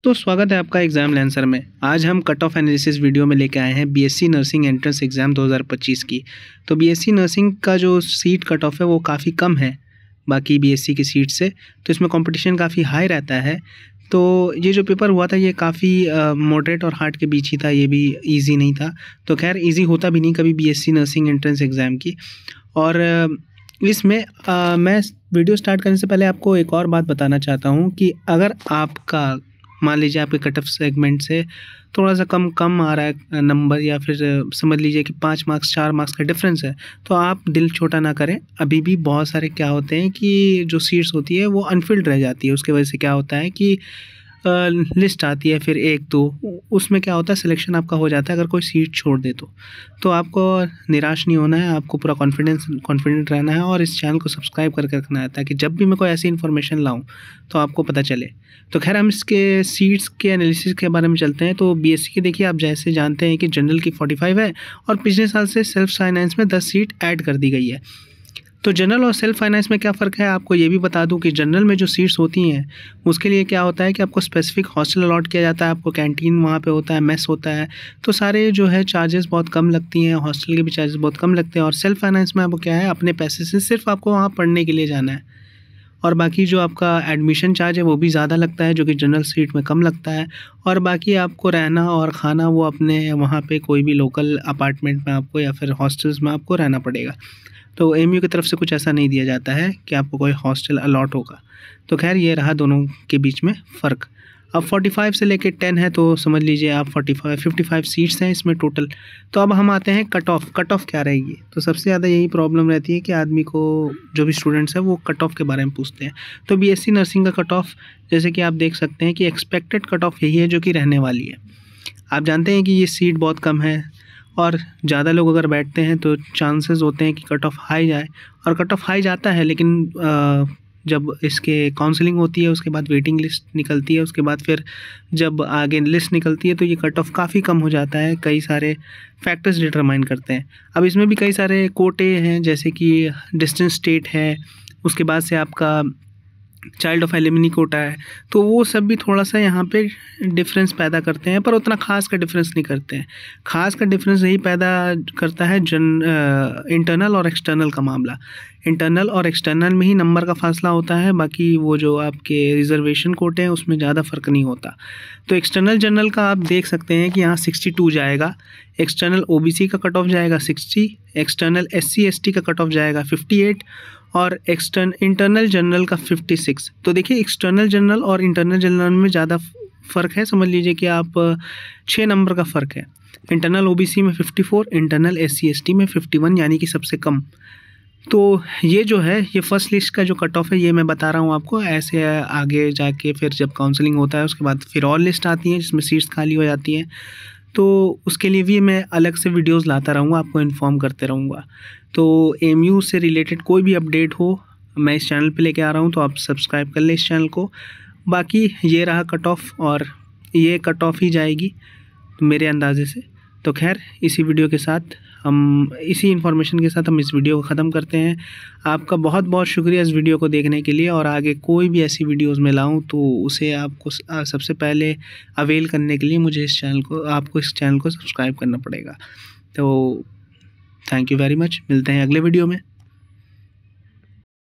तो स्वागत है आपका एग्ज़ाम लैंसर में। आज हम कट ऑफ एनालिसिस वीडियो में लेके आए हैं बीएससी नर्सिंग एंट्रेंस एग्ज़ाम 2025 की। तो बीएससी नर्सिंग का जो सीट कट ऑफ है वो काफ़ी कम है बाकी बीएससी की सीट से, तो इसमें कंपटीशन काफ़ी हाई रहता है। तो ये जो पेपर हुआ था ये काफ़ी मॉडरेट और हार्ड के बीच ही था, ये भी ईज़ी नहीं था। तो खैर ईज़ी होता भी नहीं कभी बीएससी नर्सिंग एंट्रेंस एग्ज़ाम की। और इसमें मैं वीडियो स्टार्ट करने से पहले आपको एक और बात बताना चाहता हूँ कि अगर आपका मान लीजिए आपके कट ऑफ सेगमेंट से थोड़ा सा कम आ रहा है नंबर, या फिर समझ लीजिए कि 5 मार्क्स 4 मार्क्स का डिफरेंस है, तो आप दिल छोटा ना करें। अभी भी बहुत सारे क्या होते हैं कि जो सीट्स होती है वो अनफिल्ड रह जाती है। उसकी वजह से क्या होता है कि लिस्ट आती है, फिर 1-2 उसमें क्या होता है सिलेक्शन आपका हो जाता है अगर कोई सीट छोड़ दे तो आपको निराश नहीं होना है, आपको पूरा कॉन्फिडेंट रहना है और इस चैनल को सब्सक्राइब करके रखना है ताकि जब भी मैं कोई ऐसी इन्फॉर्मेशन लाऊं तो आपको पता चले। तो खैर हम इसके सीट्स के एनालिसिस के बारे में चलते हैं। तो बीएससी की देखिए, आप जैसे जानते हैं कि जनरल की 45 है और पिछले साल से सेल्फ फाइनेंस में 10 सीट ऐड कर दी गई है। तो जनरल और सेल्फ फाइनेंस में क्या फ़र्क है, आपको ये भी बता दूं कि जनरल में जो सीट्स होती हैं उसके लिए क्या होता है कि आपको स्पेसिफिक हॉस्टल अलॉट किया जाता है, आपको कैंटीन वहाँ पे होता है, मेस होता है, तो सारे जो है चार्जेस बहुत कम लगती हैं, हॉस्टल के भी चार्जेस बहुत कम लगते हैं। और सेल्फ फाइनेंस में आपको क्या है, अपने पैसे से सिर्फ आपको वहाँ पढ़ने के लिए जाना है और बाकी जो आपका एडमिशन चार्ज है वो भी ज़्यादा लगता है जो कि जनरल सीट में कम लगता है। और बाकी आपको रहना और खाना वो अपने वहाँ पे कोई भी लोकल अपार्टमेंट में आपको या फिर हॉस्टल्स में आपको रहना पड़ेगा। तो एमयू की तरफ से कुछ ऐसा नहीं दिया जाता है कि आपको कोई हॉस्टल अलॉट होगा। तो खैर ये रहा दोनों के बीच में फ़र्क। अब 45 से लेके 10 है तो समझ लीजिए आप 55 सीट्स हैं इसमें टोटल। तो अब हम आते हैं कट ऑफ क्या रहेगी। तो सबसे ज़्यादा यही प्रॉब्लम रहती है कि आदमी को, जो भी स्टूडेंट्स हैं वो कट ऑफ के बारे में पूछते हैं। तो बीएससी नर्सिंग का कट ऑफ जैसे कि आप देख सकते हैं कि एक्सपेक्टेड कट ऑफ यही है जो कि रहने वाली है। आप जानते हैं कि ये सीट बहुत कम है और ज़्यादा लोग अगर बैठते हैं तो चांसेस होते हैं कि कट ऑफ हाई जाए, और कट ऑफ हाई जाता है। लेकिन जब इसके काउंसलिंग होती है उसके बाद वेटिंग लिस्ट निकलती है, उसके बाद फिर जब आगे लिस्ट निकलती है तो ये कट ऑफ काफ़ी कम हो जाता है। कई सारे फैक्टर्स डिटरमाइन करते हैं। अब इसमें भी कई सारे कोटे हैं जैसे कि डिस्टेंस स्टेट है, उसके बाद से आपका चाइल्ड ऑफ एलिमनी कोटा है, तो वो सब भी थोड़ा सा यहाँ पे डिफरेंस पैदा करते हैं, पर उतना खास का डिफरेंस नहीं करते हैं। खास का डिफरेंस यही पैदा करता है इंटरनल और एक्सटर्नल का मामला। इंटरनल और एक्सटर्नल में ही नंबर का फासला होता है, बाकी वो जो आपके रिजर्वेशन कोटे हैं उसमें ज़्यादा फ़र्क नहीं होता। तो एक्सटर्नल जनरल का आप देख सकते हैं कि यहाँ 62 जाएगा, एक्सटर्नल ओबीसी का कट ऑफ जाएगा 60, एक्सटर्नल एससी एसटी का कट ऑफ जाएगा 58 और इंटरनल जनरल का 56। तो देखिए एक्सटर्नल जनरल और इंटरनल जनरल में ज़्यादा फ़र्क है। समझ लीजिए कि आप 6 नंबर का फ़र्क है। इंटरनल ओबीसी में 54, इंटरनल एससी एसटी में 51, यानी कि सबसे कम। तो ये जो है ये फर्स्ट लिस्ट का जो कट ऑफ है ये मैं बता रहा हूँ आपको। ऐसे आगे जाके फिर जब काउंसलिंग होता है उसके बाद फिर और लिस्ट आती है जिसमें सीट्स खाली हो जाती हैं, तो उसके लिए भी मैं अलग से वीडियोस लाता रहूँगा, आपको इन्फॉर्म करते रहूँगा। तो एमयू से रिलेटेड कोई भी अपडेट हो मैं इस चैनल पे लेके आ रहा हूँ, तो आप सब्सक्राइब कर लें इस चैनल को। बाकी ये रहा कट ऑफ और ये कट ऑफ ही जाएगी मेरे अंदाजे से। तो खैर इसी वीडियो के साथ इसी इन्फॉर्मेशन के साथ हम इस वीडियो को ख़त्म करते हैं। आपका बहुत बहुत शुक्रिया इस वीडियो को देखने के लिए, और आगे कोई भी ऐसी वीडियोस में लाऊं तो उसे आपको सबसे पहले अवेल करने के लिए आपको इस चैनल को सब्सक्राइब करना पड़ेगा। तो थैंक यू वेरी मच, मिलते हैं अगले वीडियो में।